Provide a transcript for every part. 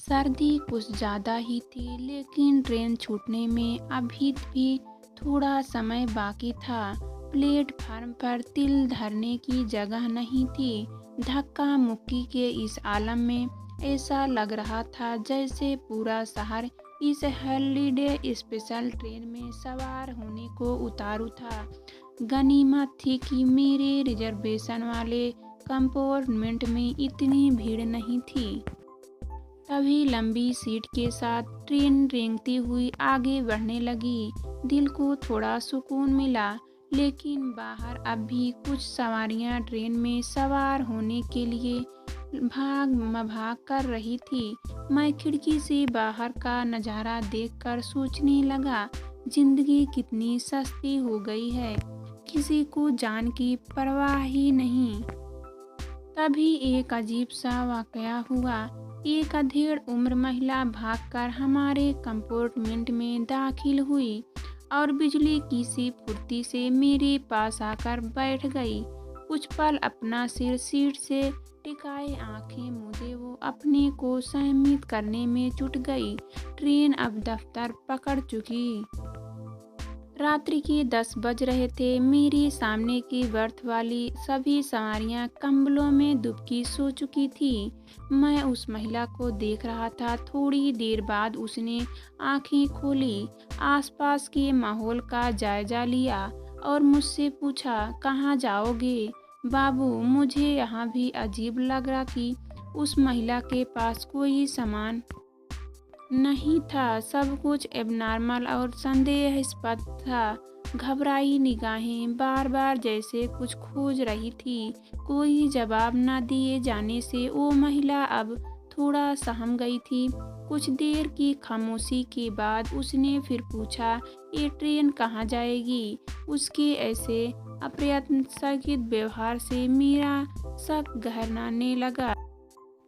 सर्दी कुछ ज़्यादा ही थी, लेकिन ट्रेन छूटने में अभी भी थोड़ा समय बाकी था। प्लेटफार्म पर तिल धरने की जगह नहीं थी। धक्का मुक्की के इस आलम में ऐसा लग रहा था जैसे पूरा शहर इस हॉलिडे स्पेशल ट्रेन में सवार होने को उतारू था। गनीमत थी कि मेरे रिजर्वेशन वाले कंपार्टमेंट में इतनी भीड़ नहीं थी। तभी लंबी सीट के साथ ट्रेन रेंगती हुई आगे बढ़ने लगी। दिल को थोड़ा सुकून मिला, लेकिन बाहर अब भी कुछ सवारियां ट्रेन में सवार होने के लिए भाग कर रही थी। मैं खिड़की से बाहर का नज़ारा देखकर सोचने लगा, जिंदगी कितनी सस्ती हो गई है, किसी को जान की परवाह ही नहीं। तभी एक अजीब सा वाकया हुआ। एक अधेड़ उम्र महिला भागकर हमारे कंपार्टमेंट में दाखिल हुई और बिजली की सी फुर्ती से मेरे पास आकर बैठ गई। कुछ पल अपना सिर सीट से टिकाए आंखें मूंदे वो अपने को संयमित करने में जुट गई। ट्रेन अब दफ्तर पकड़ चुकी। रात्रि के 10 बज रहे थे। मेरे सामने की बर्थ वाली सभी सवारियां कंबलों में दुबकी सो चुकी थी। मैं उस महिला को देख रहा था। थोड़ी देर बाद उसने आंखें खोली, आसपास के माहौल का जायजा लिया और मुझसे पूछा, कहाँ जाओगे बाबू? मुझे यहाँ भी अजीब लग रहा कि उस महिला के पास कोई सामान नहीं था। सब कुछ एबनॉर्मल और संदेहास्पद था। घबराई निगाहें बार बार जैसे कुछ खोज रही थी। कोई जवाब न दिए जाने से वो महिला अब थोड़ा सहम गई थी। कुछ देर की खामोशी के बाद उसने फिर पूछा, ये ट्रेन कहाँ जाएगी? उसके ऐसे अप्रत्याशित व्यवहार से मेरा शक गहराने लगा।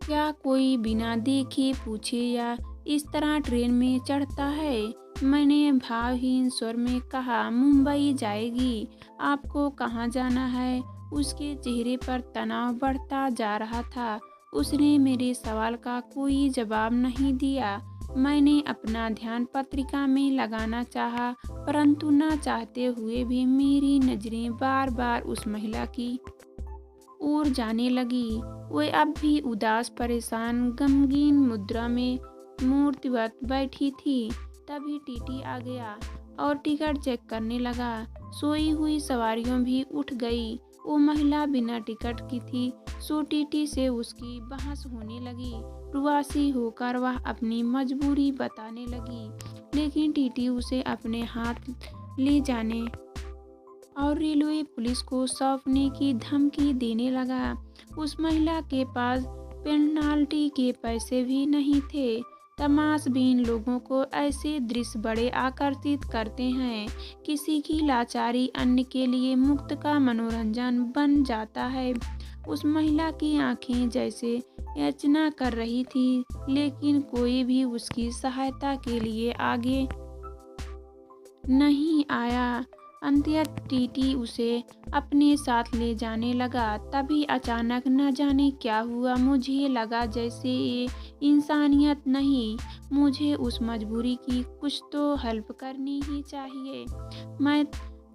क्या कोई बिना देखे पूछे या इस तरह ट्रेन में चढ़ता है? मैंने भावहीन स्वर में कहा, मुंबई जाएगी। आपको कहाँ जाना है? उसके चेहरे पर तनाव बढ़ता जा रहा था। उसने मेरे सवाल का कोई जवाब नहीं दिया। मैंने अपना ध्यान पत्रिका में लगाना चाहा, परंतु न चाहते हुए भी मेरी नजरें बार बार उस महिला की ओर जाने लगी। वह अब भी उदास, परेशान, गमगीन मुद्रा में मूर्तिवत बैठी थी। तभी टीटी आ गया और टिकट चेक करने लगा। सोई हुई सवारियों भी उठ गई। वो महिला बिना टिकट की थी, सो टीटी से उसकी बहस होने लगी। रुआसी होकर वह अपनी मजबूरी बताने लगी, लेकिन टीटी उसे अपने हाथ ले जाने और रेलवे पुलिस को सौंपने की धमकी देने लगा। उस महिला के पास पेनाल्टी के पैसे भी नहीं थे। तमाशबीन लोगों को ऐसे दृश्य बड़े आकर्षित करते हैं। किसी की लाचारी अन्य के लिए मुफ्त का मनोरंजन बन जाता है। उस महिला की आंखें जैसे याचना कर रही थी, लेकिन कोई भी उसकी सहायता के लिए आगे नहीं आया। अंततः टीटी उसे अपने साथ ले जाने लगा। तभी अचानक न जाने क्या हुआ, मुझे लगा जैसे ये इंसानियत नहीं, मुझे उस मजबूरी की कुछ तो हेल्प करनी ही चाहिए। मैं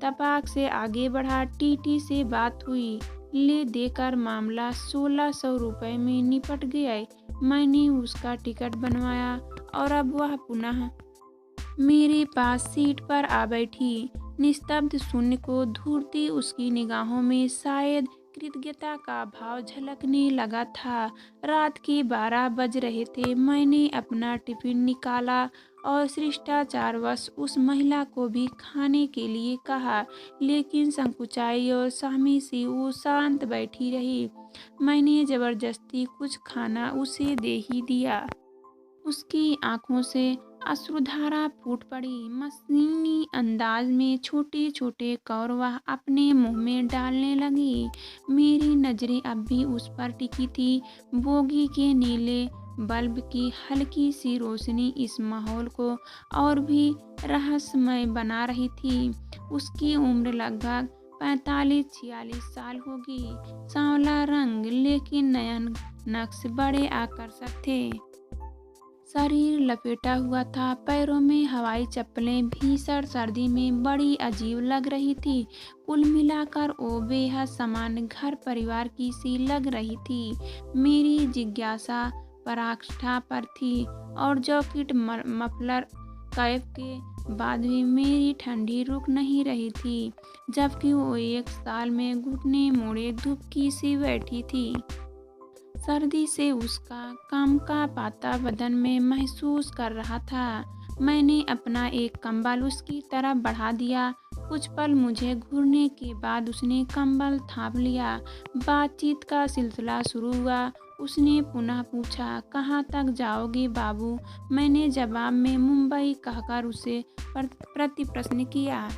तपाक से आगे बढ़ा। टीटी से बात हुई, ले देकर मामला 1600 रुपये में निपट गया। मैंने उसका टिकट बनवाया और अब वह पुनः मेरे पास सीट पर आ बैठी। निस्तब्ध शून्य को घूरती उसकी निगाहों में शायद कृतज्ञता का भाव झलकने लगा था। रात के 12 बज रहे थे। मैंने अपना टिफिन निकाला और शिष्टाचारवश उस महिला को भी खाने के लिए कहा, लेकिन संकुचाई और सहमी सी वो शांत बैठी रही। मैंने जबरदस्ती कुछ खाना उसे दे ही दिया। उसकी आंखों से अश्रुधारा फूट पड़ी। मशीनी अंदाज में छोटे छोटे कौर वह अपने मुंह में डालने लगी। मेरी नजरें अब भी उस पर टिकी थी। बोगी के नीले बल्ब की हल्की सी रोशनी इस माहौल को और भी रहस्यमय बना रही थी। उसकी उम्र लगभग 45-46 साल होगी। सांवला रंग, लेकिन नयन नक्श बड़े आकर्षक थे। शरीर लपेटा हुआ था, पैरों में हवाई चप्पलें भीषण सर्दी में बड़ी अजीब लग रही थी। कुल मिलाकर वो बेहद सामान्य घर परिवार की सी लग रही थी। मेरी जिज्ञासा पराकाष्ठा पर थी और जैकेट मफलर कैप के बाद भी मेरी ठंडी रुक नहीं रही थी, जबकि वो एक साल में घुटने मोड़े दुबकी सी बैठी थी। सर्दी से उसका कंपता बदन में महसूस कर रहा था। मैंने अपना एक कंबल उसकी तरफ बढ़ा दिया। कुछ पल मुझे घूरने के बाद उसने कंबल थाप लिया। बातचीत का सिलसिला शुरू हुआ। उसने पुनः पूछा, कहाँ तक जाओगे बाबू? मैंने जवाब में मुंबई कहकर उसे प्रति प्रश्न किया।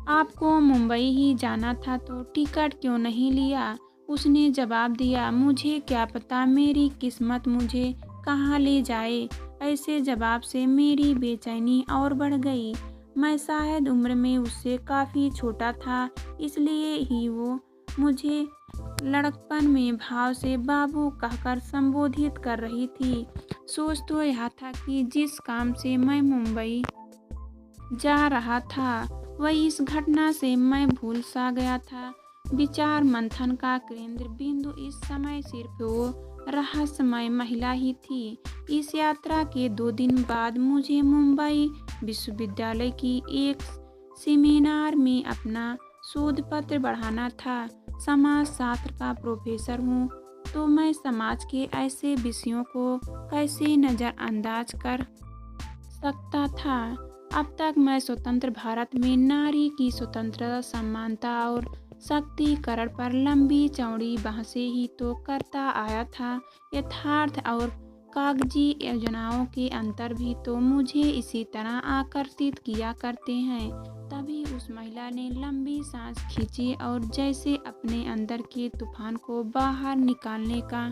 आपको मुंबई ही जाना था तो टिकट क्यों नहीं लिया? उसने जवाब दिया, मुझे क्या पता मेरी किस्मत मुझे कहाँ ले जाए। ऐसे जवाब से मेरी बेचैनी और बढ़ गई। मैं शायद उम्र में उससे काफ़ी छोटा था, इसलिए ही वो मुझे लड़कपन में भाव से बाबू कहकर संबोधित कर रही थी। सोच तो यह था कि जिस काम से मैं मुंबई जा रहा था, वही इस घटना से मैं भूल सा गया था। विचार मंथन का केंद्र बिंदु इस समय सिर्फ वो रहस्यमय महिला ही थी। इस यात्रा के 2 दिन बाद मुझे मुंबई विश्वविद्यालय की एक सेमिनार में अपना शोध पत्र बढ़ाना था। समाज शास्त्र का प्रोफेसर हूँ, तो मैं समाज के ऐसे विषयों को कैसे नज़रअंदाज कर सकता था। अब तक मैं स्वतंत्र भारत में नारी की स्वतंत्रता, समानता और शक्तिकरण पर लंबी चौड़ी बहसें ही तो करता आया था। यथार्थ और कागजी योजनाओं के अंतर भी तो मुझे इसी तरह आकर्षित किया करते हैं। तभी उस महिला ने लंबी सांस खींची और जैसे अपने अंदर के तूफान को बाहर निकालने का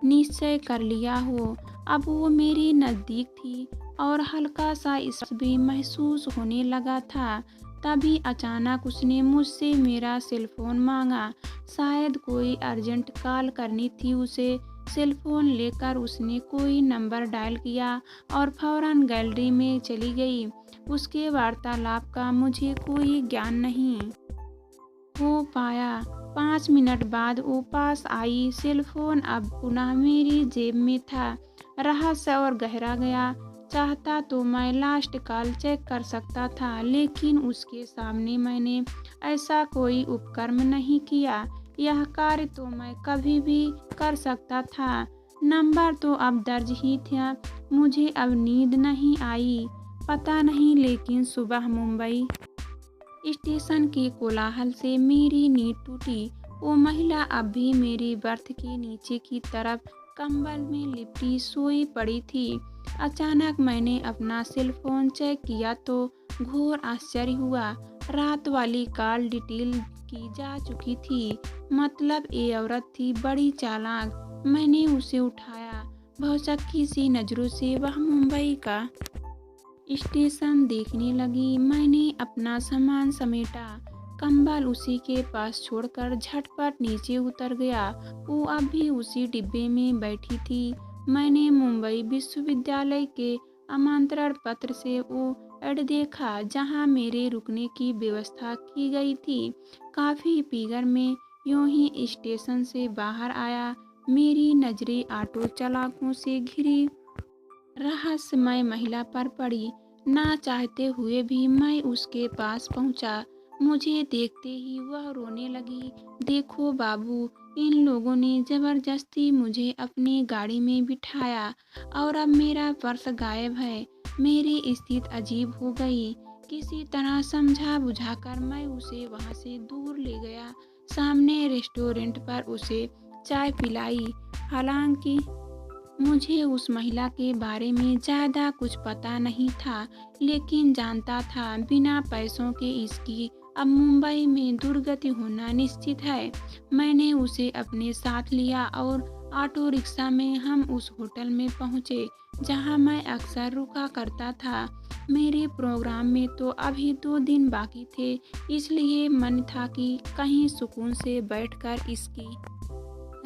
निश्चय कर लिया हो। अब वो मेरी नज़दीक थी और हल्का सा स्पर्श भी महसूस होने लगा था। तभी अचानक उसने मुझसे मेरा सेलफोन मांगा। शायद कोई अर्जेंट कॉल करनी थी उसे। सेलफोन लेकर उसने कोई नंबर डायल किया और फौरन गैलरी में चली गई। उसके वार्तालाप का मुझे कोई ज्ञान नहीं हो पाया। 5 मिनट बाद वो पास आई। सेलफोन अब पुनः मेरी जेब में था। रहस्य और गहरा गया। चाहता तो मैं लास्ट कॉल चेक कर सकता था, लेकिन उसके सामने मैंने ऐसा कोई उपक्रम नहीं किया। यह कार्य तो मैं कभी भी कर सकता था। नंबर तो अब दर्ज ही था। मुझे अब नींद नहीं आई। पता नहीं, लेकिन सुबह मुंबई स्टेशन के कोलाहल से मेरी नींद टूटी। वो महिला अब भी मेरी बर्थ के नीचे की तरफ कंबल में लिपटी सोई पड़ी थी। अचानक मैंने अपना सेलफोन चेक किया तो घोर आश्चर्य हुआ। रात वाली कॉल डिटेल की जा चुकी थी। मतलब ये औरत थी बड़ी चालाक। मैंने उसे उठाया। भौचक्की सी नज़रों से वह मुंबई का स्टेशन देखने लगी। मैंने अपना सामान समेटा, कंबल उसी के पास छोड़कर झटपट नीचे उतर गया। वो अब भी उसी डिब्बे में बैठी थी। मैंने मुंबई विश्वविद्यालय के आमंत्रण पत्र से वो एड देखा, जहां मेरे रुकने की व्यवस्था की गई थी। काफ़ी पीगर में यूं ही स्टेशन से बाहर आया। मेरी नज़रें ऑटो चालकों से घिरी रहस्यमय महिला पर पड़ी। ना चाहते हुए भी मैं उसके पास पहुंचा। मुझे देखते ही वह रोने लगी। देखो बाबू, इन लोगों ने जबरदस्ती मुझे अपनी गाड़ी में बिठाया और अब मेरा पर्स गायब है। मेरी स्थिति अजीब हो गई। किसी तरह समझा बुझाकर मैं उसे वहां से दूर ले गया। सामने रेस्टोरेंट पर उसे चाय पिलाई। हालांकि मुझे उस महिला के बारे में ज़्यादा कुछ पता नहीं था, लेकिन जानता था बिना पैसों के इसकी अब मुंबई में दुर्गति होना निश्चित है। मैंने उसे अपने साथ लिया और ऑटो रिक्शा में हम उस होटल में पहुंचे जहां मैं अक्सर रुका करता था। मेरे प्रोग्राम में तो अभी 2 दिन बाकी थे, इसलिए मन था कि कहीं सुकून से बैठकर इसकी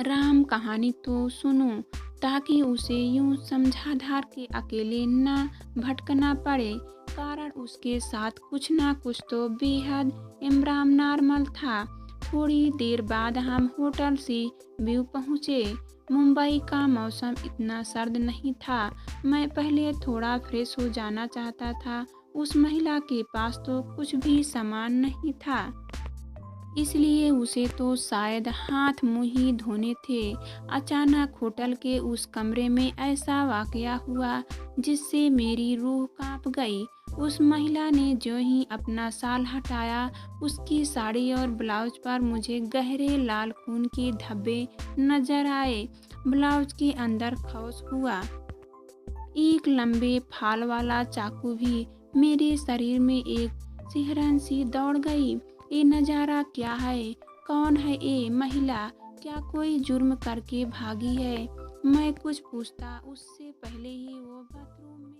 राम कहानी तो सुनूं। ताकि उसे यूं समझाधार के अकेले न भटकना पड़े। कारण उसके साथ कुछ ना कुछ तो बेहद इमराम नॉर्मल था। थोड़ी देर बाद हम होटल सी व्यू पहुँचे। मुंबई का मौसम इतना सर्द नहीं था। मैं पहले थोड़ा फ्रेश हो जाना चाहता था। उस महिला के पास तो कुछ भी सामान नहीं था, इसलिए उसे तो शायद हाथ मुंह ही धोने थे। अचानक होटल के उस कमरे में ऐसा वाकया हुआ जिससे मेरी रूह कांप गई। उस महिला ने जो ही अपना शाल हटाया, उसकी साड़ी और ब्लाउज पर मुझे गहरे लाल खून के धब्बे नजर आए। ब्लाउज के अंदर खौस हुआ एक लंबे फाल वाला चाकू भी मेरे शरीर में एक सिहरन सी दौड़ गई। ये नज़ारा क्या है? कौन है ये महिला? क्या कोई जुर्म करके भागी है? मैं कुछ पूछता उससे पहले ही वो बाथरूम में